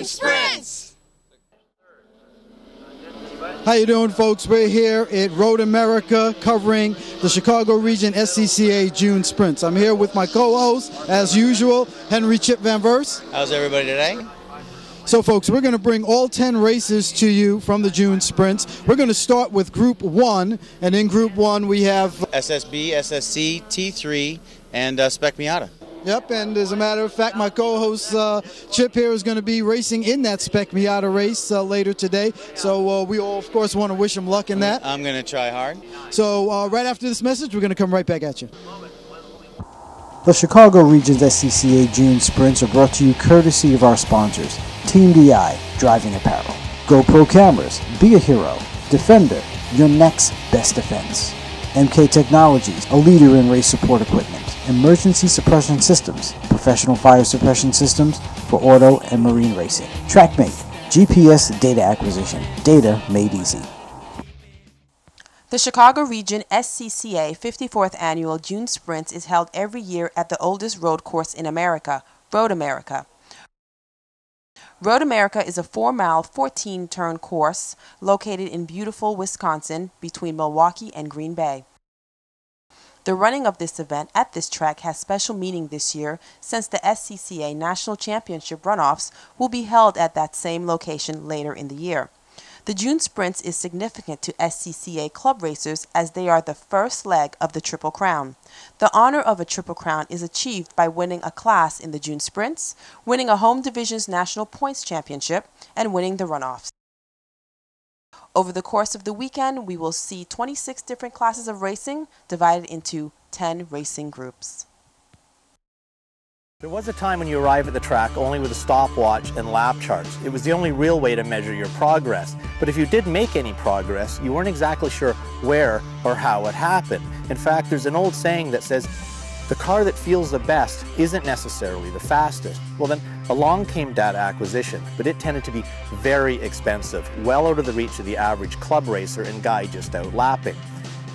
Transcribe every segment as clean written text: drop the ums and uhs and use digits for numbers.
June Sprints! How you doing, folks? We're here at Road America covering the Chicago Region SCCA June Sprints. I'm here with my co-host, as usual, Henry Chip Van Verse. How's everybody today? So, folks, we're going to bring all 10 races to you from the June Sprints. We're going to start with Group 1, and in Group 1 we have SSB, SSC, T3, and Spec Miata. Yep, and as a matter of fact, my co-host Chip here is going to be racing in that Spec Miata race later today. So we all, of course, want to wish him luck in that. I'm going to try hard. So right after this message, we're going to come right back at you. The Chicago Region's SCCA June Sprints are brought to you courtesy of our sponsors: Team DI, Driving Apparel; GoPro Cameras, Be a Hero; Defender, your next best defense; MK Technologies, a leader in race support equipment; Emergency Suppression Systems, professional fire suppression systems for auto and marine racing; TrackMate, GPS data acquisition, data made easy. The Chicago Region SCCA 54th Annual June Sprints is held every year at the oldest road course in America, Road America. Road America is a 4-mile, 14-turn course located in beautiful Wisconsin between Milwaukee and Green Bay. The running of this event at this track has special meaning this year since the SCCA National Championship runoffs will be held at that same location later in the year. The June Sprints is significant to SCCA club racers as they are the first leg of the Triple Crown. The honor of a Triple Crown is achieved by winning a class in the June Sprints, winning a home division's national points championship, and winning the runoffs. Over the course of the weekend, we will see 26 different classes of racing divided into 10 racing groups. There was a time when you arrived at the track only with a stopwatch and lap charts. It was the only real way to measure your progress. But if you did make any progress, you weren't exactly sure where or how it happened. In fact, there's an old saying that says, the car that feels the best isn't necessarily the fastest. Well then, along came data acquisition, but it tended to be very expensive, well out of the reach of the average club racer and guy just out lapping.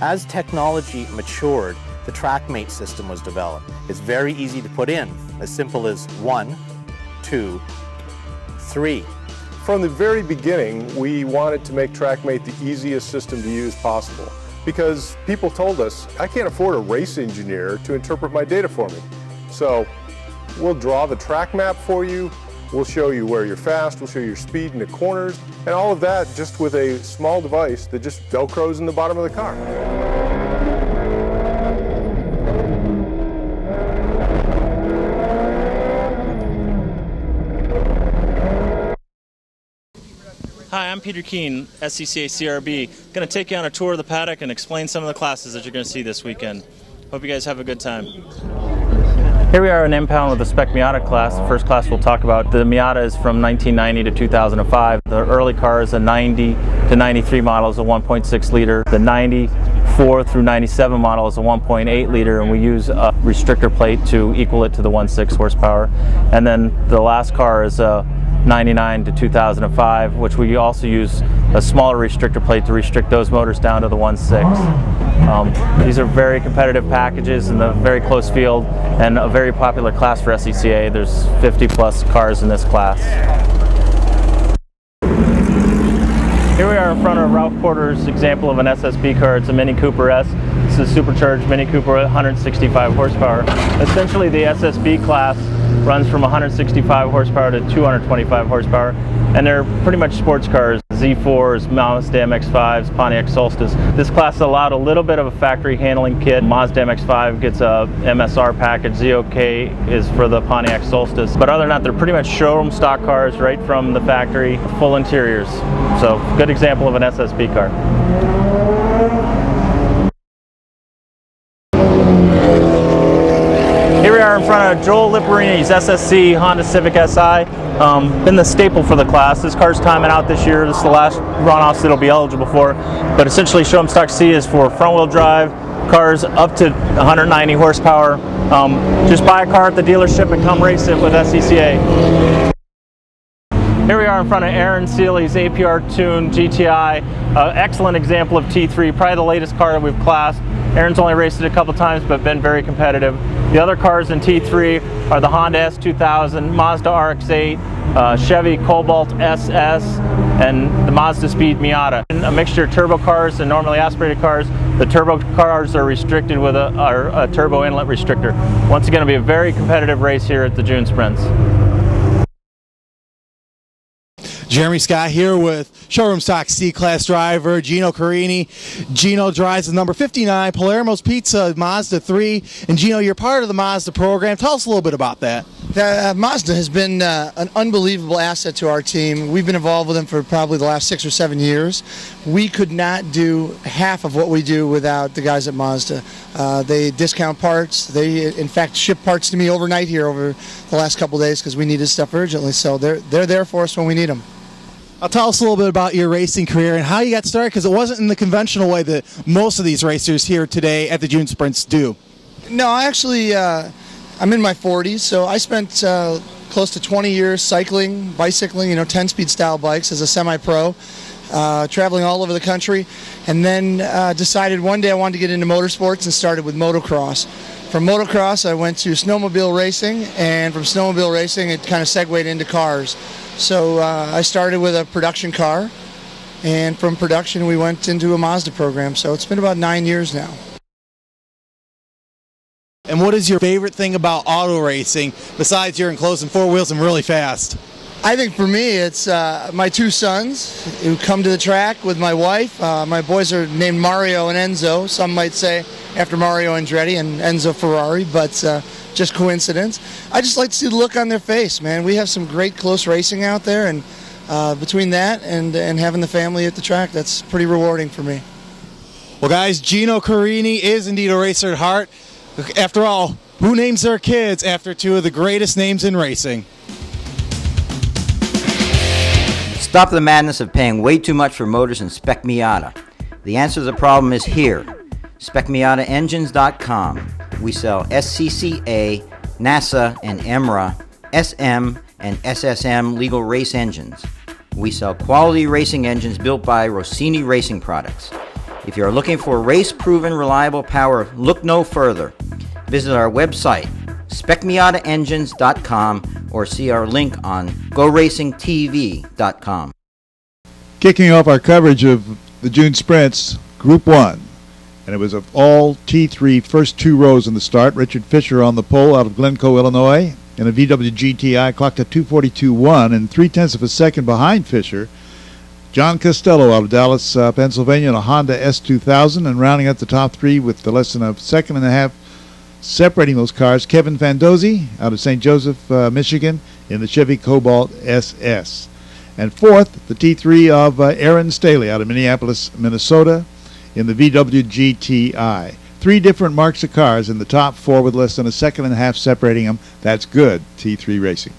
As technology matured, the TrackMate system was developed. It's very easy to put in, as simple as 1, 2, 3. From the very beginning, we wanted to make TrackMate the easiest system to use possible, because people told us, I can't afford a race engineer to interpret my data for me. So we'll draw the track map for you, we'll show you where you're fast, we'll show you your speed in the corners, and all of that just with a small device that just velcros in the bottom of the car. Hi, I'm Peter Keene, SCCA CRB. Going to take you on a tour of the paddock and explain some of the classes that you're going to see this weekend. Hope you guys have a good time. Here we are in impound with the Spec Miata class. The first class we'll talk about. The Miata is from 1990 to 2005. The early car is a 90 to 93 model, is a 1.6 liter. The 94 through 97 model is a 1.8 liter, and we use a restrictor plate to equal it to the 1.6 horsepower. And then the last car is a 99 to 2005, which we also use a smaller restrictor plate to restrict those motors down to the 1.6. These are very competitive packages in the very close field and a very popular class for SCCA. There's 50 plus cars in this class. Here we are in front of Ralph Porter's example of an SSB car. It's a Mini Cooper S. It's a supercharged Mini Cooper at 165 horsepower. Essentially the SSB class runs from 165 horsepower to 225 horsepower, and they're pretty much sports cars. Z4s, Mazda MX-5s, Pontiac Solstice. This class allowed a little bit of a factory handling kit. Mazda MX-5 gets a MSR package. ZOK is for the Pontiac Solstice. But other than that, they're pretty much showroom stock cars right from the factory, full interiors. So good example of an SSB car. Here we are in front of Joel Liparini's SSC Honda Civic Si. Been the staple for the class. This car's timing out this year. This is the last runoffs it'll be eligible for. But essentially, showroom stock C is for front-wheel drive cars up to 190 horsepower. Just buy a car at the dealership and come race it with SCCA. Here we are in front of Aaron Seeley's APR Tune GTI. Excellent example of T3, probably the latest car that we've classed. Aaron's only raced it a couple times, but been very competitive. The other cars in T3 are the Honda S2000, Mazda RX-8, Chevy Cobalt SS, and the Mazda Speed Miata. A mixture of turbo cars and normally aspirated cars. The turbo cars are restricted with a turbo inlet restrictor. Once again, it'll be a very competitive race here at the June Sprints. Jeremy Scott here with Showroom Stock C-Class driver Gino Carini. Gino drives the number 59 Palermo's Pizza Mazda 3. And Gino, you're part of the Mazda program. Tell us a little bit about that. Mazda has been an unbelievable asset to our team. We've been involved with them for probably the last 6 or 7 years. We could not do half of what we do without the guys at Mazda. They discount parts. They, in fact, ship parts to me overnight here over the last couple of days because we needed stuff urgently. So they're there for us when we need them. Tell us a little bit about your racing career and how you got started, because it wasn't in the conventional way that most of these racers here today at the June Sprints do. No, actually, I'm in my 40s, so I spent close to 20 years cycling, bicycling, 10-speed style bikes as a semi-pro, traveling all over the country, and then decided one day I wanted to get into motorsports and started with motocross. From motocross, I went to snowmobile racing, and from snowmobile racing, it kind of segued into cars. So I started with a production car, and from production, we went into a Mazda program. So it's been about 9 years now. And what is your favorite thing about auto racing, besides you're enclosed in four wheels and really fast? I think for me, it's my two sons who come to the track with my wife. My boys are named Mario and Enzo. Some might say after Mario Andretti and Enzo Ferrari, but just coincidence. I just like to see the look on their face, man. We have some great close racing out there, and between that and having the family at the track, that's pretty rewarding for me. Well, guys, Gino Carini is indeed a racer at heart. After all, who names their kids after two of the greatest names in racing? Stop the madness of paying way too much for motors in Spec Miata. The answer to the problem is here. SpecMiataEngines.com. We sell SCCA, NASA, and EMRA, SM, and SSM legal race engines. We sell quality racing engines built by Rossini Racing Products. If you are looking for race-proven, reliable power, look no further. Visit our website, SpecMiataEngines.com, or see our link on GoRacingTV.com. Kicking off our coverage of the June Sprints, Group 1. And it was of all T3 first two rows in the start. Richard Fisher on the pole out of Glencoe, Illinois, in a VW GTI, clocked at 2:42.1 and 0.3 of a second behind Fisher. John Costello out of Dallas, Pennsylvania, in a Honda S2000, and rounding out the top three with the less than a second and a half separating those cars, Kevin Fandozzi out of St. Joseph, Michigan, in the Chevy Cobalt SS. And fourth, the T3 of Aaron Staley out of Minneapolis, Minnesota, in the VW GTI. Three different marks of cars in the top four with less than a second and a half separating them. That's good T3 racing.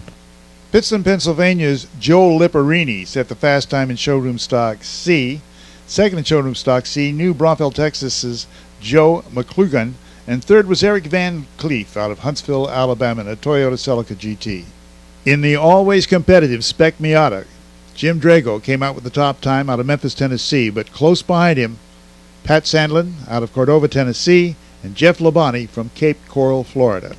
Pittston, Pennsylvania's Joe Liparini set the fast time in Showroom Stock C. Second in Showroom Stock C, New Braunfels, Texas's Joe McClugan. And third was Eric Van Cleef out of Huntsville, Alabama, in a Toyota Celica GT. In the always competitive Spec Miata, Jim Drago came out with the top time out of Memphis, Tennessee, but close behind him, Pat Sandlin out of Cordova, Tennessee, and Jeff Labonte from Cape Coral, Florida.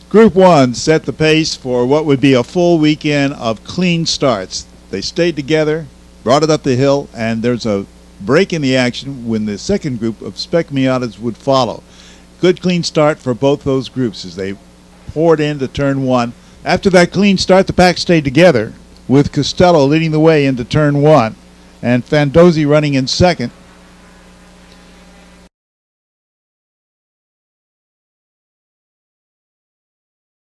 Group 1 set the pace for what would be a full weekend of clean starts. They stayed together, brought it up the hill, and there's a break in the action when the second group of Spec Miatas would follow. Good clean start for both those groups as they poured into turn 1. After that clean start, the pack stayed together, with Costello leading the way into turn 1 and Fandozzi running in second.